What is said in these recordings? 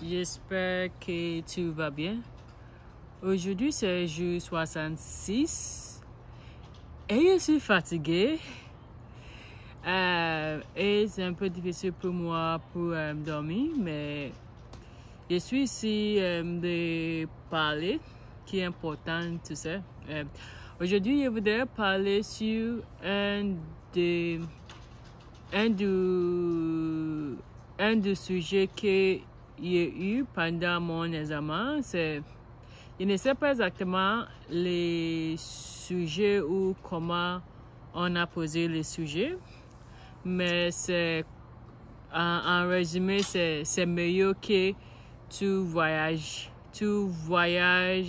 J'espère que tout va bien. Aujourd'hui, c'est jour 66 et je suis fatiguée. Et c'est un peu difficile pour moi pour dormir, mais je suis ici de parler, qui est important, tu sais. Aujourd'hui, je voudrais parler sur un des sujets que j'ai eu pendant mon examen. Je ne sais pas exactement les sujets ou comment on a posé les sujets, mais c'est en résumé, c'est mieux que tu voyages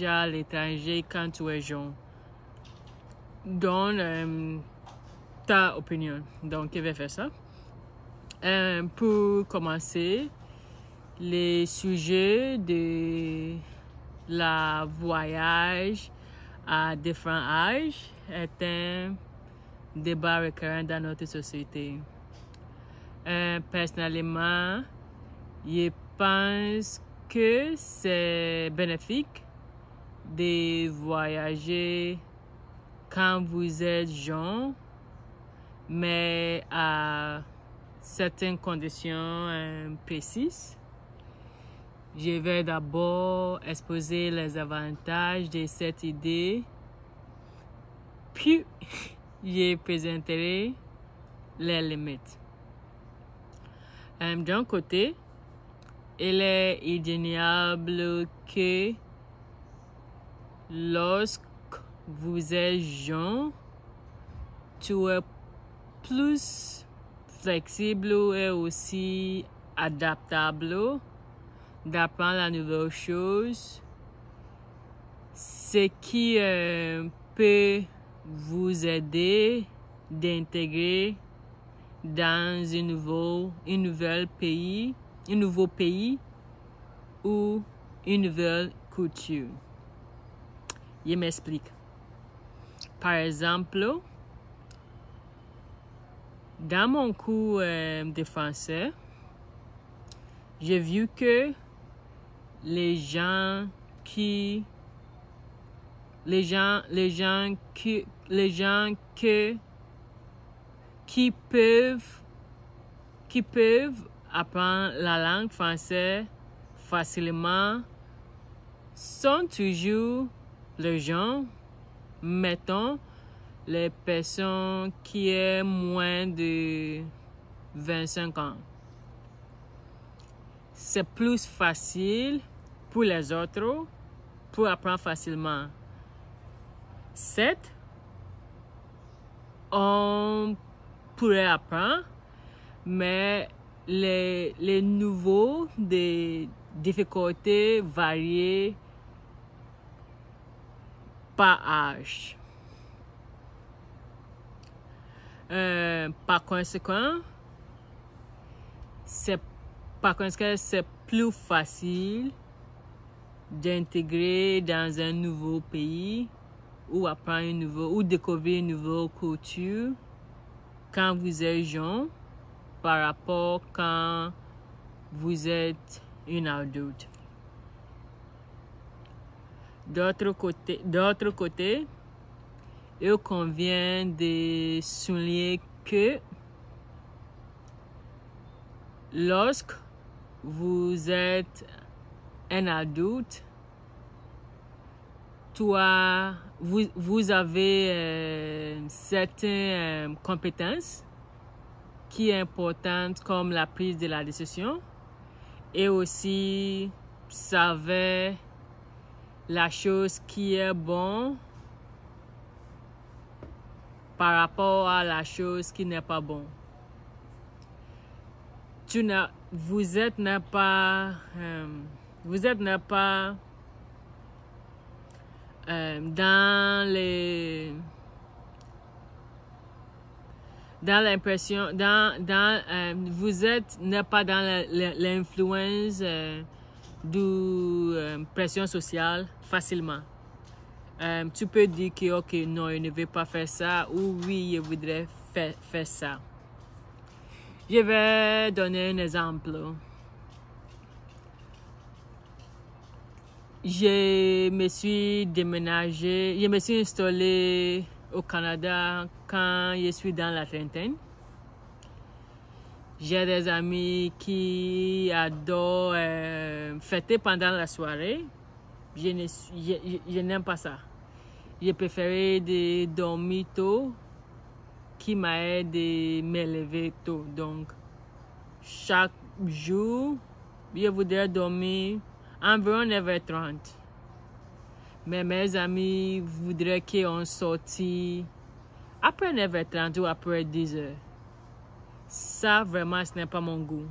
à l'étranger quand tu es jeune. Donne ta opinion. Donc, je vais faire ça. Pour commencer, les sujets de la voyage à différents âges est un débat récurrent dans notre société. Personnellement, je pense que c'est bénéfique de voyager quand vous êtes jeune, mais à certaines conditions précises. Je vais d'abord exposer les avantages de cette idée, puis je présenterai les limites. D'un côté, il est indéniable que lorsque vous êtes jeune, tu es plus flexible et aussi adaptable d'apprendre la nouvelle chose, ce qui peut vous aider d'intégrer dans un nouveau pays ou une nouvelle culture. Je m'explique. Par exemple, dans mon cours de français, j'ai vu que les gens qui peuvent apprendre la langue française facilement sont toujours les gens, mettons, les personnes qui ont moins de 25 ans. C'est plus facile pour les autres pour apprendre facilement. Certes, on pourrait apprendre, mais les niveaux de difficulté varient par âge. Par conséquent, c'est plus facile d'intégrer dans un nouveau pays ou apprendre ou découvrir une nouvelle culture quand vous êtes jeune par rapport quand vous êtes une adulte. D'autre côté, il convient de souligner que lorsque vous êtes un adulte, vous avez certaines compétences qui sont importantes comme la prise de la décision et aussi savoir la chose qui est bonne par rapport à la chose qui n'est pas bonne. Vous êtes pas vous n'êtes pas dans l'influence de pression sociale facilement. Tu peux dire que ok, non, je ne veux pas faire ça, ou oui, je voudrais faire ça. Je vais donner un exemple. je me suis déménagé, je me suis installé au Canada quand je suis dans la trentaine. J'ai des amis qui adorent fêter pendant la soirée. Je n'aime pas ça. Je préfère de dormir tôt qui m'aide de me lever tôt. Donc, chaque jour, je voudrais dormir environ 9h30. Mais mes amis voudraient qu'on sorte après 9h30 ou après 10h. Ça, vraiment, ce n'est pas mon goût.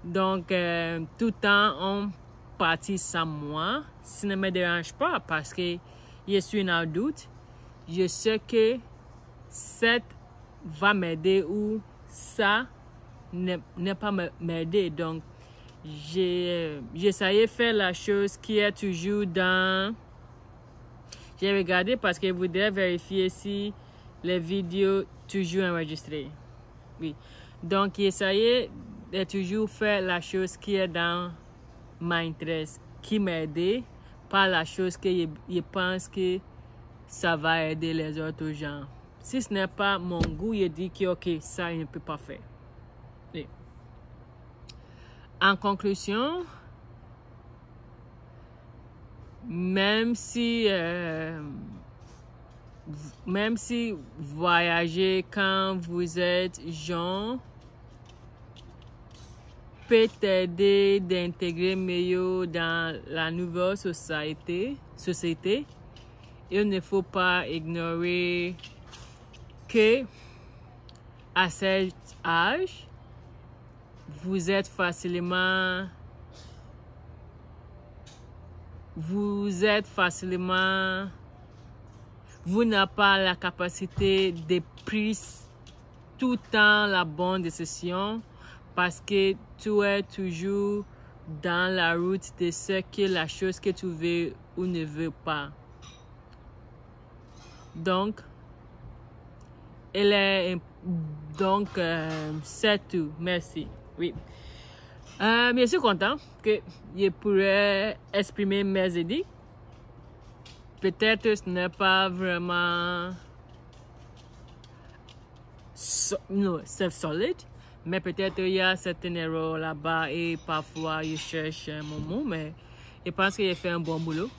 Donc, tout le temps, on partit sans moi. Ça ne me dérange pas parce que je suis un adulte. Je sais que ça va m'aider ou ça n'est pas m'aider. Donc, j'essayais de faire la chose qui est toujours dans... J'ai regardé parce que je voudrais vérifier si les vidéos toujours enregistrées. Oui. Donc, j'essayais de toujours faire la chose qui est dans mon intérêt, qui m'aide, pas la chose que je pense que ça va aider les autres gens. Si ce n'est pas mon goût, je dis que ok, ça, je ne peux pas faire. Oui. En conclusion, même si voyager quand vous êtes jeune peut t'aider d'intégrer mieux dans la nouvelle société, il ne faut pas ignorer que à cet âge, vous n'avez pas la capacité de prendre tout le temps la bonne décision parce que tu es toujours dans la route de ce que la chose que tu veux ou ne veux pas. Donc, c'est tout. Merci. Oui. Je suis content que je pourrais exprimer mes idées. Peut-être ce n'est pas vraiment c'est solide, mais peut-être il y a certaines erreurs là-bas et parfois je cherche mon mot, mais je pense que j'ai fait un bon boulot.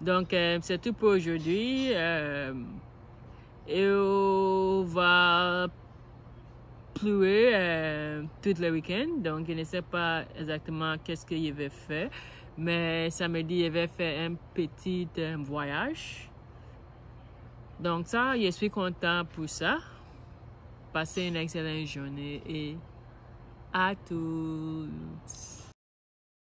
Donc, c'est tout pour aujourd'hui. Il va pleurer tout le week-end, donc je ne sais pas exactement qu'est-ce que je vais faire, mais samedi je vais faire un petit voyage. Donc ça, je suis content pour ça. Passez une excellente journée et à tous.